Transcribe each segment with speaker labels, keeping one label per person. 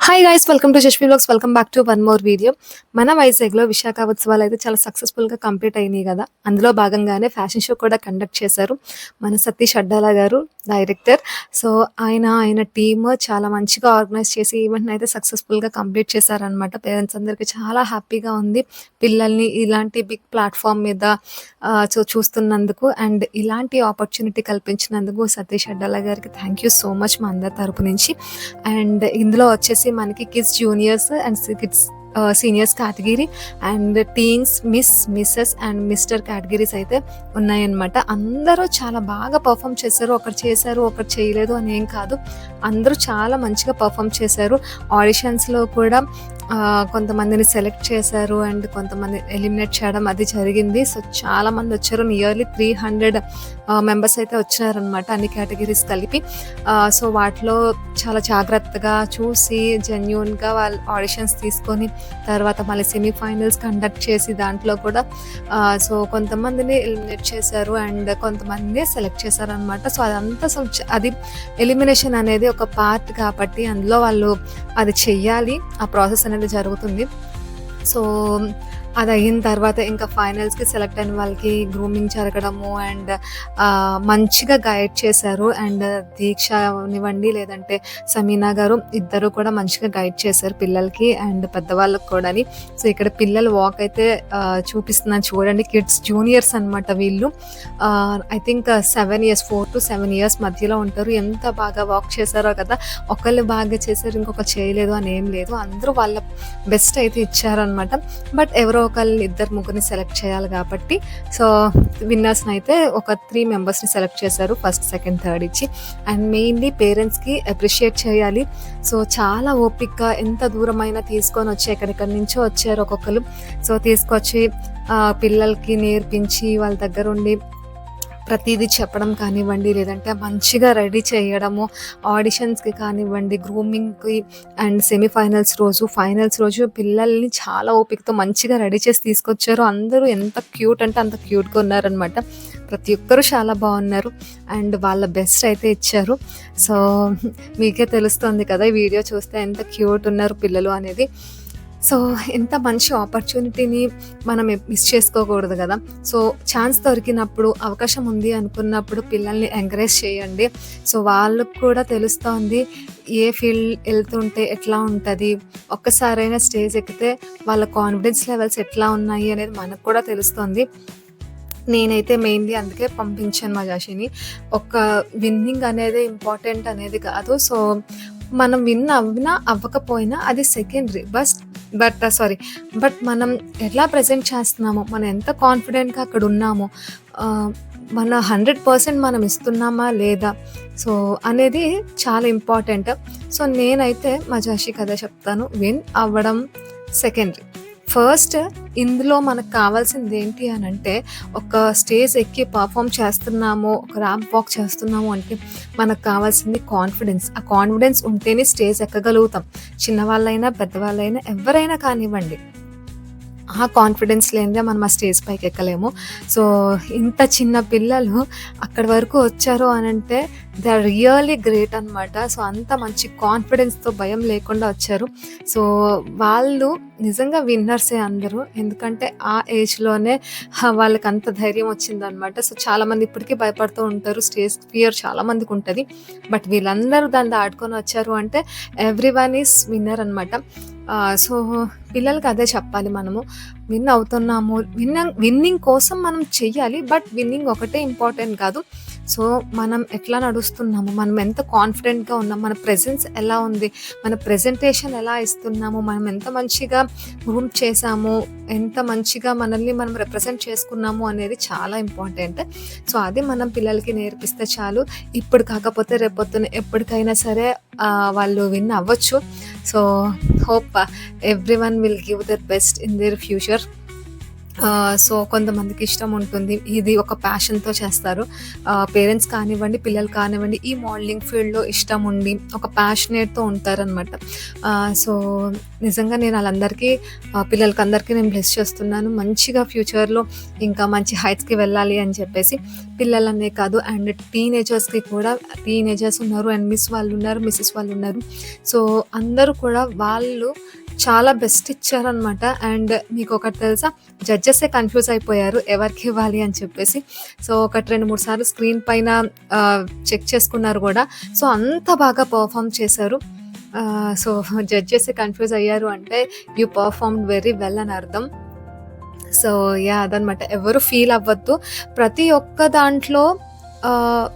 Speaker 1: Hi guys, welcome to Jashmi vlogs. Welcome back to one more video. మన వైజాగ్లో విశాఖ ఉత్సవాలు అయితే చాలా సక్సెస్ఫుల్గా కంప్లీట్ అయినాయి కదా. అందులో భాగంగానే ఫ్యాషన్ షో కూడా కండక్ట్ చేశారు మన సతీష్ అడ్డాల గారు, డైరెక్టర్. సో ఆయన టీమ్ చాలా మంచిగా ఆర్గనైజ్ చేసి ఈవెంట్ని అయితే సక్సెస్ఫుల్గా కంప్లీట్ చేశారనమాట. పేరెంట్స్ అందరికీ చాలా హ్యాపీగా ఉంది పిల్లల్ని ఇలాంటి బిగ్ ప్లాట్ఫామ్ మీద చూస్తున్నందుకు అండ్ ఇలాంటి ఆపర్చునిటీ కల్పించినందుకు సతీష్ అడ్డాల గారికి థ్యాంక్ యూ సో మచ్ మా అందరి తరపు నుంచి. అండ్ ఇందులో వచ్చేసి మనకి kids, juniors and kids seniors category and teens, Mrs and Mr categories అయితే ఉన్నాయన్నమాట. అందరూ చాలా బాగా పర్ఫామ్ చేశారు. ఒకరు చేశారు, ఒకరు చేయలేదు అని ఏం కాదు, అందరూ చాలా మంచిగా పర్ఫామ్ చేశారు. ఆడిషన్స్లో కూడా కొంతమందిని సెలెక్ట్ చేశారు అండ్ కొంతమంది ఎలిమినేట్ చేయడం అది జరిగింది. సో చాలా మంది వచ్చారు, నియర్లీ 300 మెంబర్స్ అయితే వచ్చారనమాట, అన్ని కేటగిరీస్ కలిపి. సో వాటిలో చాలా జాగ్రత్తగా చూసి జెన్యూన్గా వాళ్ళు ఆడిషన్స్ తీసుకొని తర్వాత మళ్ళీ సెమీఫైనల్స్ కండక్ట్ చేసి దాంట్లో కూడా సో కొంతమందిని ఎలిమినేట్ చేశారు అండ్ కొంతమందిని సెలెక్ట్ చేశారనమాట. సో అదంతా అది ఎలిమినేషన్ అనేది ఒక పార్ట్ కాబట్టి అందులో వాళ్ళు అది చెయ్యాలి, ఆ ప్రాసెస్ అనేది జరుగుతుంది. సో అది అయిన తర్వాత ఇంకా ఫైనల్స్కి సెలెక్ట్ అయిన వాళ్ళకి గ్రూమింగ్ జరగడము అండ్ మంచిగా గైడ్ చేశారు. అండ్ దీక్ష ఇవ్వండి లేదంటే సమీనా గారు ఇద్దరు కూడా మంచిగా గైడ్ చేశారు పిల్లలకి అండ్ పెద్దవాళ్ళకి కూడా. సో ఇక్కడ పిల్లల వాక్ అయితే చూపిస్తున్నాను చూడండి. కిడ్స్ జూనియర్స్ అనమాట వీళ్ళు. I think 7 years, 4 to 7 years మధ్యలో ఉంటారు. ఎంత బాగా వాక్ చేశారో కదా. ఒకళ్ళు బాగా చేశారు, ఇంకొక చేయలేదు అని ఏం లేదు, అందరూ వాళ్ళ బెస్ట్ అయితే ఇచ్చారనమాట. బట్ ఎవరో ఒకళ్ళు ఇద్దరు ముగ్గురిని సెలెక్ట్ చేయాలి కాబట్టి సో విన్నర్స్ని అయితే ఒక 3 మెంబర్స్ని సెలెక్ట్ చేశారు, ఫస్ట్, సెకండ్, థర్డ్ ఇచ్చి. అండ్ మెయిన్లీ పేరెంట్స్కి అప్రిషియేట్ చేయాలి. సో చాలా ఓపిక్గా ఎంత దూరమైనా తీసుకొని వచ్చి ఎక్కడెక్కడి నుంచో వచ్చారు ఒక్కొక్కరు. సో తీసుకొచ్చి పిల్లలకి నేర్పించి వాళ్ళ దగ్గర ఉండి ప్రతిదీ చెప్పడం కానివ్వండి, లేదంటే మంచిగా రెడీ చేయడము, ఆడిషన్స్కి కానివ్వండి, గ్రూమింగ్కి అండ్ సెమీఫైనల్స్ రోజు, ఫైనల్స్ రోజు పిల్లల్ని చాలా ఓపికతో మంచిగా రెడీ చేసి తీసుకొచ్చారు. అందరూ ఎంత క్యూట్ అంటే అంత క్యూట్గా ఉన్నారనమాట. ప్రతి ఒక్కరూ చాలా బాగున్నారు అండ్ వాళ్ళ బెస్ట్ అయితే ఇచ్చారు. సో మీకే తెలుస్తుంది కదా ఈ వీడియో చూస్తే ఎంత క్యూట్ ఉన్నారు పిల్లలు అనేది. సో ఎంత మంచి ఆపర్చునిటీని మనం మిస్ చేసుకోకూడదు కదా. సో ఛాన్స్ దొరికినప్పుడు, అవకాశం ఉంది అనుకున్నప్పుడు పిల్లల్ని ఎంకరేజ్ చేయండి. సో వాళ్ళకు కూడా తెలుస్తుంది ఏ ఫీల్డ్ వెళ్తుంటే ఎట్లా ఉంటుంది, ఒక్కసారైనా స్టేజ్ ఎక్కితే వాళ్ళ కాన్ఫిడెన్స్ లెవెల్స్ ఎట్లా ఉన్నాయి అనేది మనకు కూడా తెలుస్తుంది. నేనైతే మెయిన్లీ అందుకే పంపించాను మా జాషిని. ఒక విన్నింగ్ అనేది ఇంపార్టెంట్ అనేది కాదు. సో మనం విన్ అవ్వినా అవ్వకపోయినా అది సెకండరీ. బట్ మనం ఎలా ప్రజెంట్ చేస్తున్నామో, మనం ఎంత కాన్ఫిడెంట్గా అక్కడ ఉన్నామో, మన 100% మనం ఇస్తున్నామా లేదా సో అనేది చాలా ఇంపార్టెంట్. సో నేనైతే మా జాషికి అదే చెప్తాను, విన్ అవ్వడం సెకండరీ. ఫస్ట్ ఇందులో మనకు కావాల్సింది ఏంటి అని అంటే, ఒక స్టేజ్ ఎక్కి పర్ఫామ్ చేస్తున్నాము, ఒక ర్యాంప్ వాక్ చేస్తున్నాము అంటే మనకు కావాల్సింది కాన్ఫిడెన్స్. ఆ కాన్ఫిడెన్స్ ఉంటేనే స్టేజ్ ఎక్కగలుగుతాం. చిన్నవాళ్ళైనా పెద్దవాళ్ళైనా ఎవరైనా కానివ్వండి, ఆ కాన్ఫిడెన్స్ లేనిదే మనం ఆ స్టేజ్ పైకి ఎక్కలేము. సో ఇంత చిన్న పిల్లలు అక్కడి వరకు వచ్చారు అని అంటే దే ఆర్ రియల్లీ గ్రేట్ అనమాట. సో అంత మంచి కాన్ఫిడెన్స్తో, భయం లేకుండా వచ్చారు. సో వాళ్ళు నిజంగా విన్నర్సే అందరూ, ఎందుకంటే ఆ ఏజ్లోనే వాళ్ళకి అంత ధైర్యం వచ్చిందనమాట. సో చాలామంది ఇప్పటికీ భయపడుతూ ఉంటారు, స్టేజ్ ఫియర్ చాలామందికి ఉంటుంది. బట్ వీళ్ళందరూ దాన్ని దాటుకొని వచ్చారు అంటే ఎవ్రీవన్ ఈస్ విన్నర్ అనమాట. సో పిల్లలకి అదే చెప్పాలి, మనము విన్ అవుతున్నాము, విన్నింగ్ కోసం మనం చెయ్యాలి. బట్ విన్నింగ్ ఒకటే ఇంపార్టెంట్ కాదు. సో మనం ఎట్లా నడుస్తున్నాము, మనం ఎంత కాన్ఫిడెంట్గా ఉన్నాము, మన ప్రెజెన్స్ ఎలా ఉంది, మన ప్రెజెంటేషన్ ఎలా ఇస్తున్నాము, మనం ఎంత మంచిగా గ్రూమ్ చేసాము, ఎంత మంచిగా మనల్ని మనం రిప్రజెంట్ చేసుకున్నాము అనేది చాలా ఇంపార్టెంట్. సో అది మనం పిల్లలకి నేర్పిస్తే చాలు. ఇప్పుడు కాకపోతే రేపొద్దున ఎప్పటికైనా సరే వాళ్ళు విన్ అవ్వచ్చు. So hope everyone will give there best in their future. So, కొంతమందికి ఇష్టం ఉంటుంది. ఇది ఒక ప్యాషన్‌తో చేస్తారు. పేరెంట్స్ కానివ్వండి, పిల్లలు కానివ్వండి, ఈ మోడలింగ్ ఫీల్డ్‌లో ఇష్టం ఉండి, ఒక ప్యాషనేట్‌తో ఉంటారనమాట. సో, నిజంగా నేను ఆళ్ళందరికీ పిల్లలకందరికీ నేను బ్లెస్ చేస్తున్నాను. మంచిగా ఫ్యూచర్‌లో ఇంకా మంచి హైట్స్‌కి వెళ్ళాలి అని చెప్పేసి. పిల్లలనే కాదు అండ్ టీనేజర్స్‌కి కూడా టీనేజర్స్ ఉన్నారు అండ్ మిస్ వాళ్ళున్నారు, మిసెస్ వాళ్ళున్నారు. సో, అందరూ కూడా వాళ్ళు చాలా బెస్ట్ ఇచ్చారనమాట. అండ్ మీకొకటి తెలుసా? జడ్జెసే కన్‌ఫ్యూజ్ అయిపోయారు ఎవరికివ్వాలి అని చెప్పేసి. సో, ఒకటి 2, 3 సార్లు స్క్రీన్ పైన చెక్ చేసుకున్నారు గూడా. సో, అంత బాగా పెర్ఫార్మ్ చేశారు. సో, జడ్జెసే కన్‌ఫ్యూజ్ అయ్యారు అంటే యూ పెర్ఫార్మ్డ్ వెరీ వెల్ అని అర్థం. So, yeah! అదనమాట. ఎవరు ఫీల్ అవ్వద్దు. ప్రతి ఒక్క దాంట్లో ఆహ్,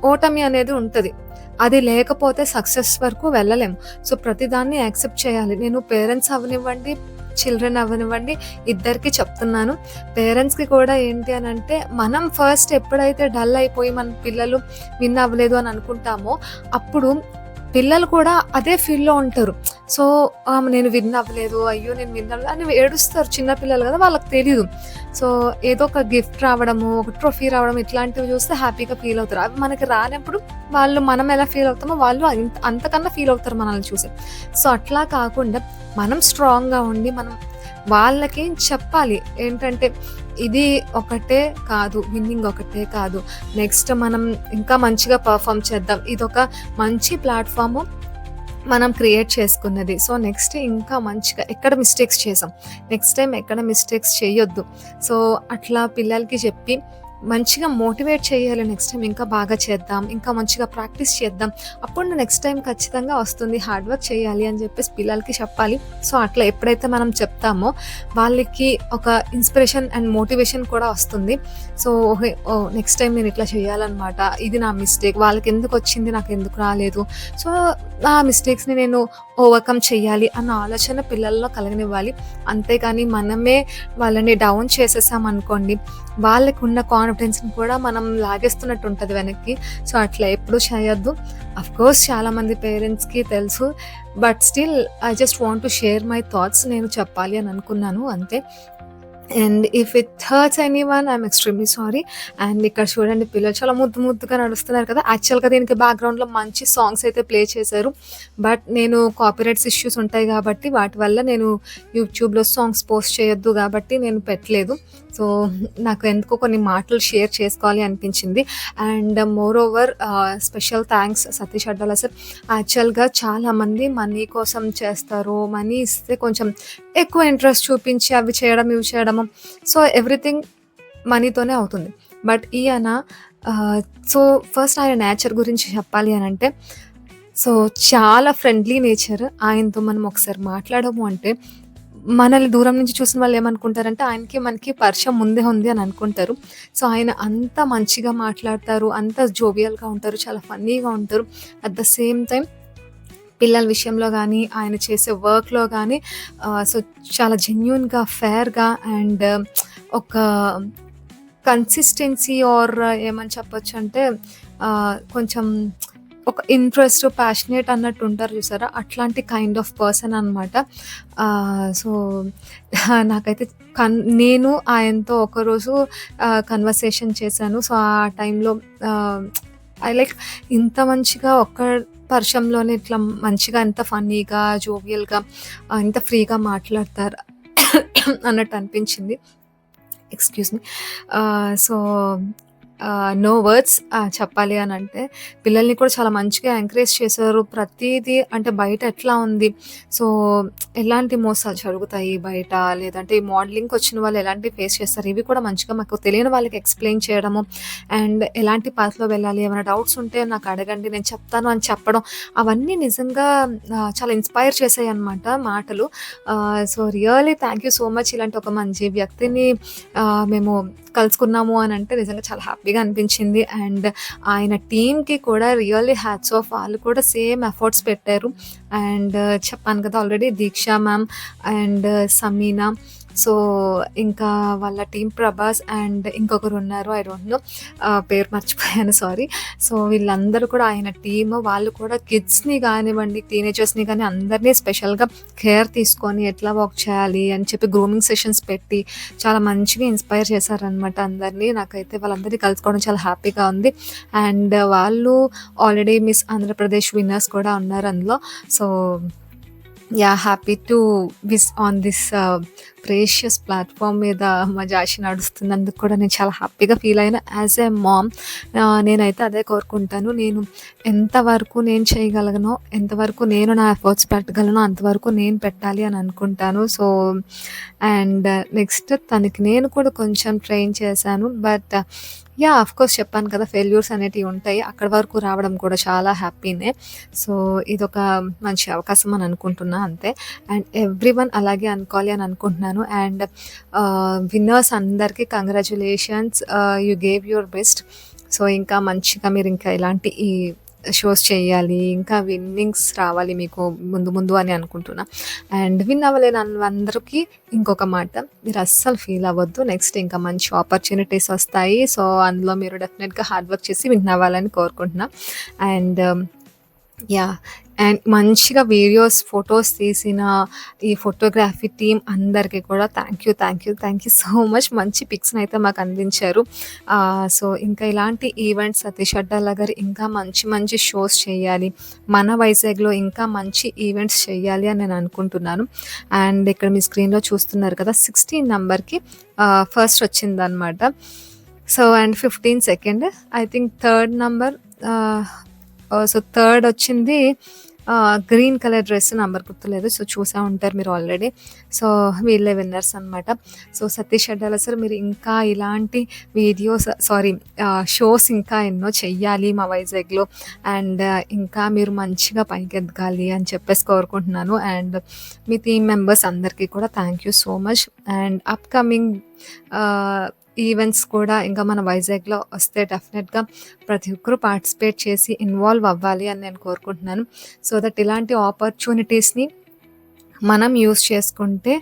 Speaker 1: ఓటమి అనేది ఉంటది. అది లేకపోతే సక్సెస్ వరకు వెళ్ళలేము. సో, ప్రతిదాన్ని యాక్సెప్ట్ చేయాలి. నేను పేరెంట్స్ అవ్వనివ్వండి, చిల్డ్రన్ అవ్వనివ్వండి ఇద్దరికీ చెప్తున్నాను. పేరెంట్స్‌కి కూడా ఏంటి అనంటే, మనం ఫస్ట్ ఎప్పుడైతే డల్ అయిపోయి మన పిల్లలు విన్ అవ్వలేదు అని అనుకుంటామో, అప్పుడు పిల్లలు కూడా అదే ఫీల్‌లో ఉంటారు. సో, నేను విన్ అవ్వలేదు, అయ్యో! నేను విన్ అవ్వలేదు అని ఏడుస్తారు. చిన్న పిల్లలు కదా! వాళ్ళకి తెలీదు. సో, ఏదో ఒక గిఫ్ట్ రావడము, ఒక ట్రోఫీ రావడం ఇట్లాంటివి చూస్తే హ్యాపీగా ఫీల్ అవుతారు. అవి మనకి రానప్పుడు వాళ్ళు మనం ఎలా ఫీల్ అవుతామో వాళ్ళు అంతకన్నా ఫీల్ అవుతారు మనల్ని చూసి. సో, అట్లా కాకుండా మనం స్ట్రాంగ్‌గా ఉండి మనం వాళ్ళకి చెప్పాలి. ఏంటంటే ఇది ఒకటే కాదు, విన్నింగ్ ఒకటే కాదు. నెక్స్ట్ మనం ఇంకా మంచిగా పెర్ఫార్మ్ చేద్దాం. ఇదొక మంచి ప్లాట్‌ఫార్మ్ మనం క్రియేట్ చేసుకున్నది. సో, నెక్స్ట్ ఇంకా మంచిగా ఎక్కడ మిస్టేక్స్ చేసాం, నెక్స్ట్ టైమ్ ఎక్కడ మిస్టేక్స్ చేయొద్దు. సో, అట్లా పిల్లలకి చెప్పి మంచిగా మోటివేట్ చేయాలి. నెక్స్ట్ టైమ్ ఇంకా బాగా చేద్దాం, ఇంకా మంచిగా ప్రాక్టీస్ చేద్దాం. అప్పుడు నెక్స్ట్ టైమ్ ఖచ్చితంగా వస్తుంది. హార్డ్ వర్క్ చేయాలి అని చెప్పేసి పిల్లలకి చెప్పాలి. సో, అట్లా ఎప్పుడైతే మనం చెప్తామో వాళ్ళకి ఒక ఇన్స్పిరేషన్ అండ్ మోటివేషన్ కూడా వస్తుంది. సో, ఓహే! ఓహ్! నెక్స్ట్ టైమ్ నేను ఇట్లా చేయాలనమాట. ఇది నా మిస్టేక్. వాళ్ళకెందుకొచ్చింది నాకెందుకు రాలేదు. సో, నా మిస్టేక్స్‌ని నేను ఓవర్‌కమ్ చెయ్యాలి అన్న ఆలోచన పిల్లల్లో కలగనివ్వాలి. అంతేగాని మనమే వాళ్ళని డౌన్ చేసేసామనుకోండి, వాళ్ళకున్న కాన్ఫిడెన్స్‌ని కూడా మనం లాగేస్తున్నట్టు ఉంటది వెనక్కి. సో, అట్లా ఎప్పుడు చేయొద్దు. అఫ్‌కోర్స్ చాలామంది పేరెంట్స్‌కి తెలుసు. But still I just want to share my thoughts. నేను చెప్పాలి అని అనుకున్నాను అంతే. And if it hurts anyone I'm extremely sorry. And ఇక్కడ చూడండి పిల్లలు చాలా ముద్దు ముద్దుగా నడుస్తున్నారు కదా! యాక్చువల్‌గా దీనికి బ్యాక్‌గ్రౌండ్‌లో మంచి సాంగ్స్ అయితే ప్లే చేశారు. బట్ నేను కాపీరైట్స్ ఇష్యూస్ ఉంటాయి కాబట్టి వాటి వల్ల నేను యూట్యూబ్‌లో సాంగ్స్ పోస్ట్ చేయొద్దు కాబట్టి నేను పెట్టలేదు. సో, నాకు ఎందుకో కొన్ని మాటలు షేర్ చేసుకోవాలి అనిపించింది. And more over special thanks Satish Addala sir. యాక్చువల్‌గా చాలామంది మనీ కోసం చేస్తారు. మనీ ఇస్తే కొంచెం ఎక్కువ ఇంట్రెస్ట్ చూపించి అవి చేయడం, ఇవి చేయడము. సో, ఎవ్రీథింగ్ మనీతోనే అవుతుంది. బట్ ఈయన ఆహ్, సో, ఫస్ట్ ఆయన నేచర్ గురించి చెప్పాలి అనంటే, సో, చాలా ఫ్రెండ్లీ నేచర్. ఆయనతో మనం ఒకసారి మాట్లాడము అంటే, మనల్ని దూరం నుంచి చూసిన వాళ్ళు ఏమనుకుంటారంటే, ఆయనకి మనకి పరిచయం ముందే ఉంది అని అనుకుంటారు. సో, ఆయన అంత మంచిగా మాట్లాడతారు, అంత జోవియల్‌గా ఉంటారు, చాలా ఫన్నీగా ఉంటారు. అట్ ద సేమ్ టైమ్ పిల్లల విషయంలో గానీ, ఆయన చేసే వర్క్‌లో గానీ సో, చాలా జెన్యూన్‌గా, ఫెయిర్‌గా అండ్ ఒక కన్సిస్టెన్సీ ఆర్ ఏమని చెప్పొచ్చంటే కొంచెం ఒక ఇంట్రెస్ట్, ప్యాషనేట్ అన్నట్టు ఉంటారు చూసారా? అట్లాంటి కైండ్ ఆఫ్ పర్సన్ అనమాట. సో, నాకైతే నేను ఆయనతో ఒకరోజు కన్వర్సేషన్ చేశాను. సో, ఆ టైంలో ఆహ్, ఐ లైక్ ఇంత మంచిగా ఒక్క పరిచయంలోనే ఇట్లా మంచిగా ఇంత ఫన్నీగా, జోవియల్‌గా ఇంత ఫ్రీగా మాట్లాడతారా అన్నట్టు అనిపించింది. Excuse me. So, no words చెప్పాలి అనంటే, పిల్లల్ని కూడా చాలా మంచిగా ఎంకరేజ్ చేశారు. ప్రతీదీ అంటే బయట ఎట్లా ఉంది, సో, ఎలాంటి మోసాలు జరుగుతాయి బయట, లేదంటే ఈ మోడలింగ్‌కొచ్చిన వాళ్ళు ఎలాంటివి ఫేస్ చేస్తారు, ఇవి కూడా మంచిగా మాకు తెలియని వాళ్ళకి ఎక్స్‌ప్లెయిన్ చేయడము, అండ్ ఎలాంటి పాత్‌లో వెళ్ళాలి, ఏమైనా డౌట్స్ ఉంటే నాకు అడగండి నేను చెప్తాను అని చెప్పడం, అవన్నీ నిజంగా చాలా ఇన్‌స్పైర్ చేశాయన్నమాట మాటలు. So, really thank you so much. ఇలాంటి ఒక మంచి వ్యక్తిని మేము కలుసుకున్నాము అనంటే నిజంగా చాలా హ్యాపీగా అనిపించింది. అండ్ ఆయన టీమ్‌కి కూడా రియల్లీ హ్యాట్స్ ఆఫ్. వాళ్ళు కూడా సేమ్ ఎఫర్ట్స్ పెట్టారు. అండ్ చెప్పాను కదా already Diksha ma'am and Sameena. So, ఇంకా వాళ్ళ టీమ్ ప్రభాస్ అండ్ ఇంకొకరున్నారు. ఐ డోంట్ నో పేరు మర్చిపోయాను సారీ. సో, వీళ్ళందరూ కూడా ఆయన టీమ్ వాళ్ళు కూడా కిడ్స్‌ని గానివ్వండి, టీనేజర్స్‌ని గాని అందరిని స్పెషల్‌గా కేర్ తీసుకొని ఎట్లా వర్క్ చేయాలి అని చెప్పి గ్రూమింగ్ సెషన్స్ పెట్టి చాలా మంచిగా ఇన్‌స్పైర్ చేశారనమాట అందరిని. నాకైతే వాళ్ళందరినీ కలుసుకోవడం చాలా హ్యాపీగా ఉంది. అండ్ వాళ్ళు ఆల్రెడీ మిస్ ఆంధ్రప్రదేశ్ విన్నర్స్ కూడా ఉన్నారు అందులో. So yeah! Happy to wish on this precious platform మీద మా జాషి నడుస్తున్నందుకు కూడా నేను చాలా హ్యాపీగా ఫీల్ అయినా యాస్ ఎ మామ్. నేనైతే అదే కోరుకుంటాను. నేను ఎంతవరకు నేను చేయగలను, ఎంతవరకు నేను నా ఎఫర్ట్స్ పెట్టగలనో అంతవరకు నేను పెట్టాలి అని అనుకుంటాను. సో, అండ్ నెక్స్ట్ తనకి నేను కూడా కొంచెం ట్రైన్ చేశాను. But yeah! ఆఫ్‌కోర్స్ చెప్పాను కదా! ఫెయిల్యూర్స్ అనేటివి ఉంటాయి. అక్కడి వరకు రావడం కూడా చాలా హ్యాపీనే. సో, ఇదొక మంచి అవకాశం అని అనుకుంటున్నా అంతే. అండ్ ఎవ్రీవన్ అలాగే అనుకోవాలి అని అనుకుంటున్నాను. అండ్ విన్నర్స్ అందరికీ congratulations. You gave your best. So, ఇంకా మంచిగా మీరు ఇంకా ఇలాంటి ఈ షోస్ చేయాలి. ఇంకా విన్నింగ్స్ రావాలి మీకు ముందు ముందు అని అనుకుంటున్నా. అండ్ విన్ అవ్వలేని అందరికీ ఇంకొక మాట, మీరు అస్సలు ఫీల్ అవ్వద్దు. నెక్స్ట్ ఇంకా మంచి ఆపర్చునిటీస్ వస్తాయి. సో, అందులో మీరు డెఫినెట్‌గా హార్డ్ వర్క్ చేసి విన్ అవ్వాలని కోరుకుంటున్నా. And yeah! అండ్ మంచిగా వీడియోస్, ఫోటోస్ తీసిన ఈ ఫోటోగ్రఫీ టీమ్ అందరికీ కూడా థ్యాంక్ యూ సో మచ్. మంచి పిక్స్‌నైతే మాకు అందించారు. సో, ఇంకా ఇలాంటి ఈవెంట్స్ సతీష్ అడ్డాల గారు ఇంకా మంచి మంచి షోస్ చేయాలి. మన వైజాగ్‌లో ఇంకా మంచి ఈవెంట్స్ చేయాలి అని నేను అనుకుంటున్నాను. అండ్ ఇక్కడ మీ స్క్రీన్‌లో చూస్తున్నారు కదా! 16 నంబర్‌కి ఫస్ట్ వచ్చిందనమాట. So, and 15 second. I think third number so, third వచ్చింది గ్రీన్ కలర్ డ్రెస్ నంబర్ గుర్తులేదు. సో, చూసే ఉంటారు మీరు ఆల్రెడీ. సో, వీళ్ళే విన్నర్స్ అనమాట. సో, సతీష్ అడ్డాల సార్ మీరు ఇంకా ఇలాంటి వీడియోస్ షోస్ ఇంకా ఎన్నో చెయ్యాలి మా వైజాగ్‌లో. అండ్ ఇంకా మీరు మంచిగా పైకెదగాలి అని చెప్పేసి కోరుకుంటున్నాను. అండ్ మీ టీమ్ మెంబర్స్ అందరికీ కూడా thank you so much. And upcoming events కూడా ఇంకా మన వైజాగ్‌లో వస్తే డెఫినెట్‌గా ప్రతి ఒక్కరు పార్టిసిపేట్ చేసి ఇన్వాల్వ్ అవ్వాలి అని నేను కోరుకుంటున్నాను. సో దట్ ఇలాంటి ఆపర్చునిటీస్‌ని మనం యూజ్ చేసుకుంటే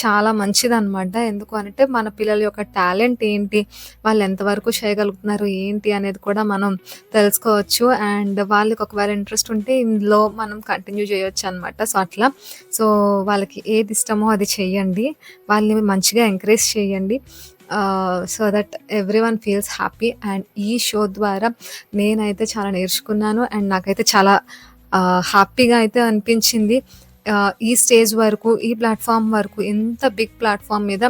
Speaker 1: చాలా మంచిదనమాట. ఎందుకు అనంటే మన పిల్లల యొక్క టాలెంట్ ఏంటి, వాళ్ళు ఎంతవరకు చేయగలుగుతున్నారు ఏంటి అనేది కూడా మనం తెలుసుకోవచ్చు. అండ్ వాళ్ళకి ఒకవేళ ఇంట్రెస్ట్ ఉంటే ఇందులో మనం కంటిన్యూ చేయొచ్చనమాట. సో, అట్లా సో, వాళ్ళకి ఏది ఇష్టమో అది చెయ్యండి. వాళ్ళని మంచిగా ఎంకరేజ్ చేయండి. So that everyone feels happy. And ఈ షో ద్వారా నేనైతే చాలా నేర్చుకున్నాను. అండ్ నాకైతే చాలా హ్యాపీగా అయితే అనిపించింది. ఈ స్టేజ్ వరకు, ఈ ప్లాట్‌ఫార్మ్ వరకు ఇంత బిగ్ ప్లాట్‌ఫార్మ్ మీద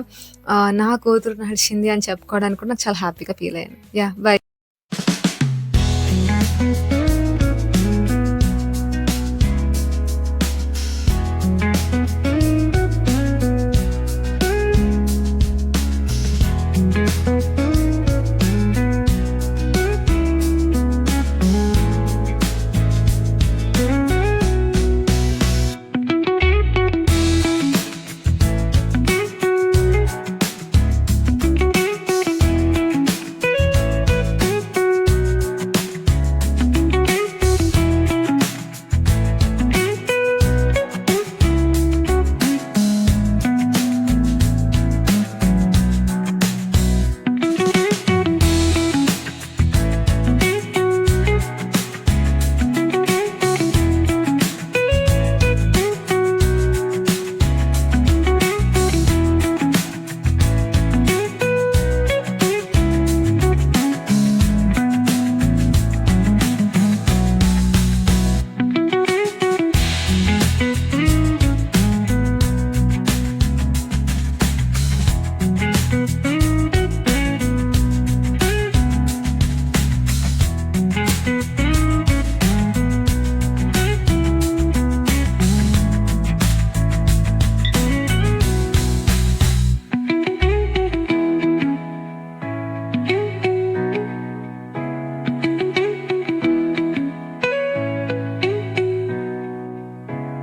Speaker 1: నా కూతురు నడిచింది అని చెప్పుకోవడానికి కూడా నాకు చాలా హ్యాపీగా ఫీల్ అయ్యాను. యాహ్! బై.